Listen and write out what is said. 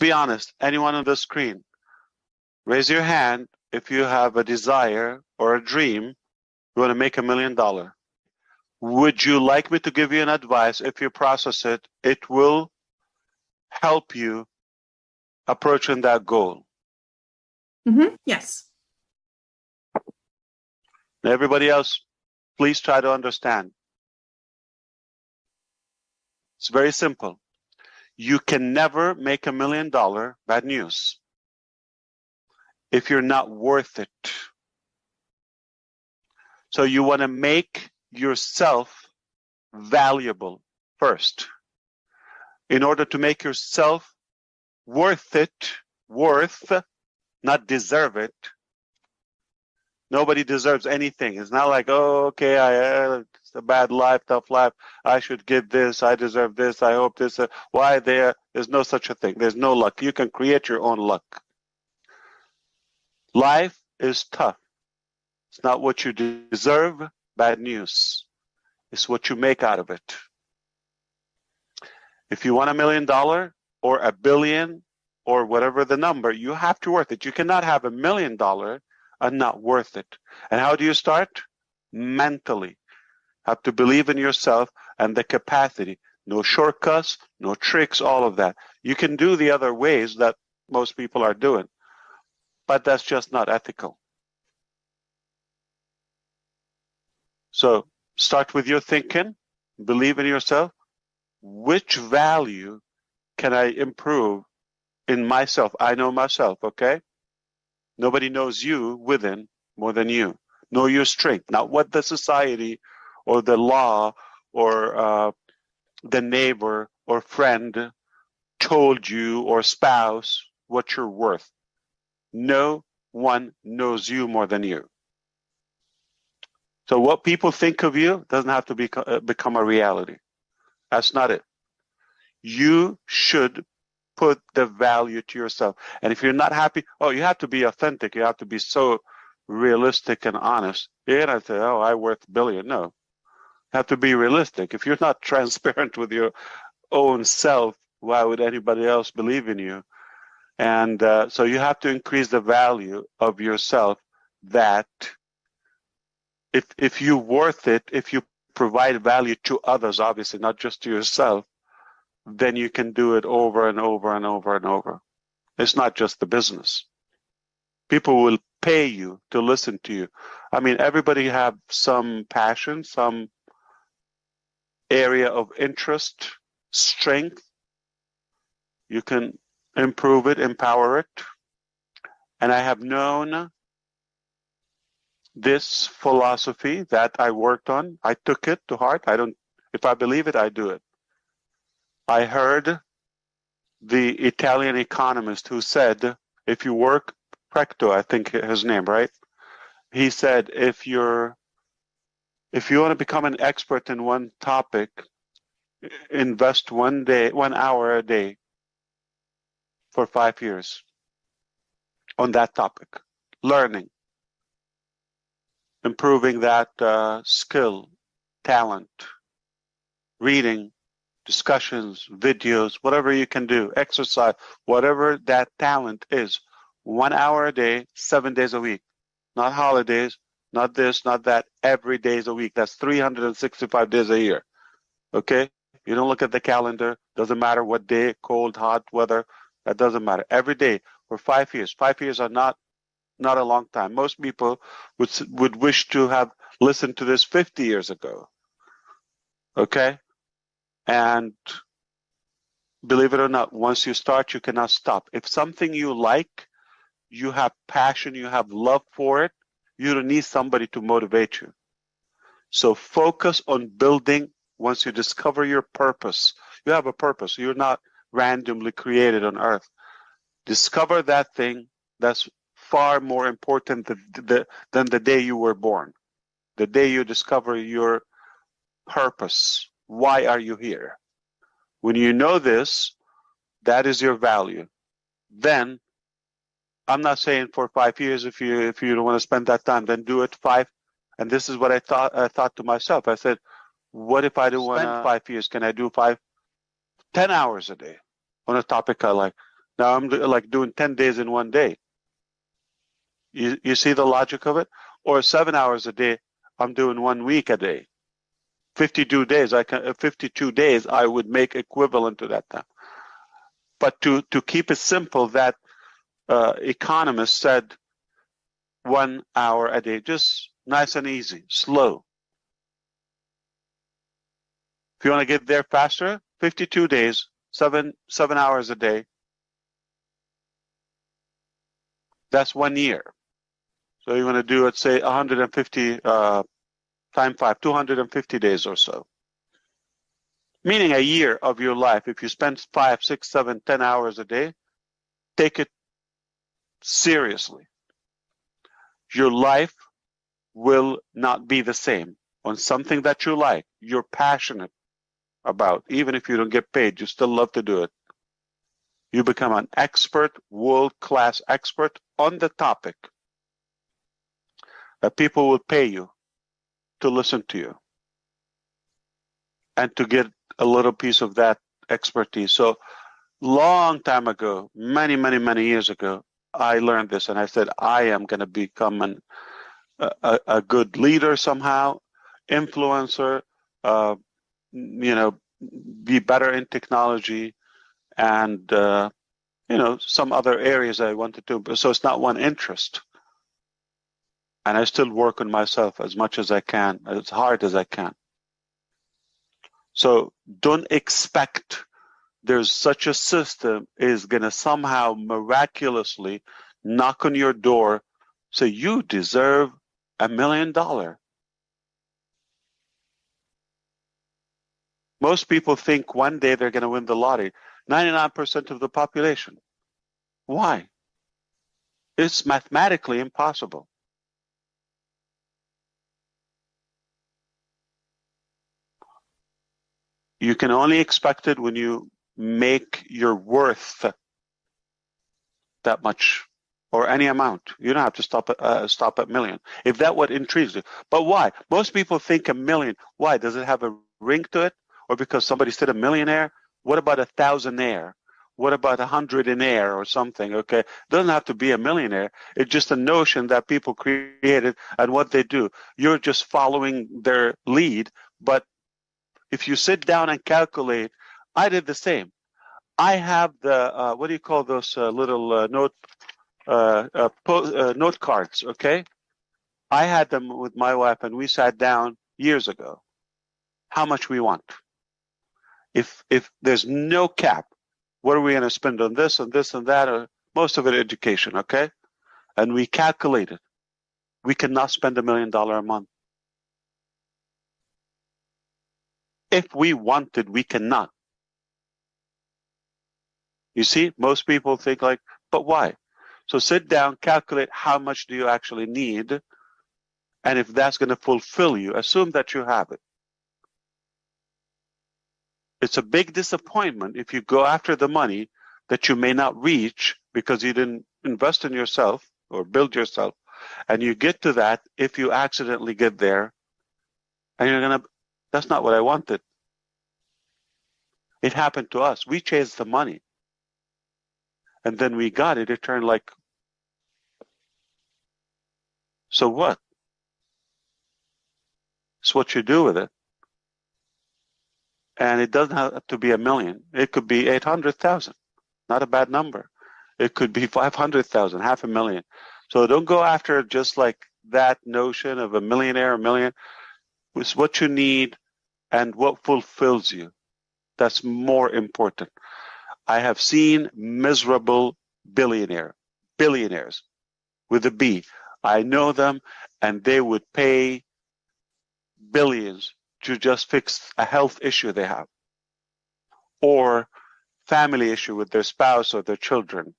Be honest, anyone on the screen, raise your hand if you have a desire or a dream, you want to make $1 million. Would you like me to give you an advice? If you process it, it will help you approaching that goal. Yes. Everybody else, please try to understand. It's very simple. You can never make $1 million, bad news, if you're not worth it. So you want to make yourself valuable first. In order to make yourself worth it, not deserve it. Nobody deserves anything. It's not like, oh, okay, it's a bad life, tough life. I should get this. I deserve this. I hope this. Why there? There's no such a thing. There's no luck. You can create your own luck. Life is tough. It's not what you deserve. Bad news. It's what you make out of it. If you want $1 million or $1 billion or whatever the number, you have to worth it. You cannot have $1 million and not worth it. And how do you start? Mentally. Have to believe in yourself and the capacity. No shortcuts, no tricks, all of that. You can do the other ways that most people are doing, but that's just not ethical. So start with your thinking, believe in yourself. Which value can I improve in myself? I know myself, okay? Nobody knows you within more than you. Know your strength, not what the society or the law or the neighbor or friend told you or spouse what you're worth. No one knows you more than you. So what people think of you doesn't have to become a reality. That's not it. You should put the value to yourself. And if you're not happy, you have to be authentic. You have to be so realistic and honest. You're not say, I worth $1 billion. No. You have to be realistic. If you're not transparent with your own self, why would anybody else believe in you? And so you have to increase the value of yourself, that if you're worth it, if you provide value to others, obviously, not just to yourself, then you can do it over and over and over and over. It's not just the business. People will pay you to listen to you. I mean, everybody have some passion, some area of interest, strength. You can improve it, empower it. And I have known this philosophy that I worked on. I took it to heart. If I believe it, I do it. I heard the Italian economist who said, if you work, Precto, I think his name, right? He said, if you want to become an expert in one topic, invest 1 hour a day for 5 years on that topic, learning, improving that skill, talent, reading, discussions, videos, whatever you can do, exercise, whatever that talent is. 1 hour a day, 7 days a week. Not holidays, not this, not that, every day is a week. That's 365 days a year. Okay? You don't look at the calendar. Doesn't matter what day, cold, hot, weather. That doesn't matter. Every day for 5 years. 5 years are not a long time. Most people would wish to have listened to this 50 years ago. Okay? And believe it or not, once you start, you cannot stop. If something you like, you have passion, you have love for it, you don't need somebody to motivate you. So focus on building. Once you discover your purpose, you have a purpose. You're not randomly created on earth. Discover that thing. That's far more important than the day you were born. The day you discover your purpose. Why are you here? When you know this, that is your value. Then, I'm not saying for 5 years, if you don't want to spend that time, then do it 5. And this is what I thought to myself. I said, what if I don't want to spend 5 years? Can I do 10 hours a day on a topic I like? Now I'm like doing 10 days in one day. You see the logic of it? Or 7 hours a day, I'm doing 1 week a day. 52 days, 52 days, I would make equivalent to that time. But to keep it simple, that economist said 1 hour a day, just nice and easy, slow. If you want to get there faster, 52 days, 7 hours a day. That's 1 year. So you want to do it, say 150 times 5, 250 days or so. Meaning a year of your life. If you spend 5, 6, 7, 10 hours a day, take it seriously. Your life will not be the same on something that you like, you're passionate about. Even if you don't get paid, you still love to do it. You become an expert, world-class expert on the topic that people will pay you to listen to you and to get a little piece of that expertise. So long time ago, many, many, many years ago, I learned this and I said, I am going to become a good leader somehow, influencer, be better in technology and, some other areas I wanted to. So it's not one interest. And I still work on myself as much as I can, as hard as I can. So don't expect there's such a system is going to somehow miraculously knock on your door, say you deserve $1 million. Most people think one day they're going to win the lottery. 99% of the population. Why? It's mathematically impossible. You can only expect it when you make your worth that much or any amount. You don't have to stop at million. If that what intrigues you. But why? Most people think $1 million. Why? Does it have a ring to it? Or because somebody said a millionaire? What about a thousandaire? What about 100-aire or something? Okay, it doesn't have to be a millionaire. It's just a notion that people created and what they do. You're just following their lead. But if you sit down and calculate, I did the same. I have the what do you call those little note cards? Okay, I had them with my wife, and we sat down years ago. How much we want? If there's no cap, what are we going to spend on this and this and that? Or most of it education, okay? And we calculated. We cannot spend $1 million a month. If we wanted, we cannot. You see, most people think like, but why? So sit down, calculate how much do you actually need, and if that's going to fulfill you, assume that you have it. It's a big disappointment if you go after the money that you may not reach because you didn't invest in yourself or build yourself, and you get to that if you accidentally get there, and you're going to, that's not what I wanted. It happened to us. We chased the money. And then we got it. It turned like, so what? It's what you do with it. And it doesn't have to be $1 million. It could be 800,000. Not a bad number. It could be 500,000, $500,000. So don't go after just like that notion of a millionaire, a million. It's what you need and what fulfills you. That's more important. I have seen miserable billionaires with a B. I know them, and they would pay billions to just fix a health issue they have or family issue with their spouse or their children.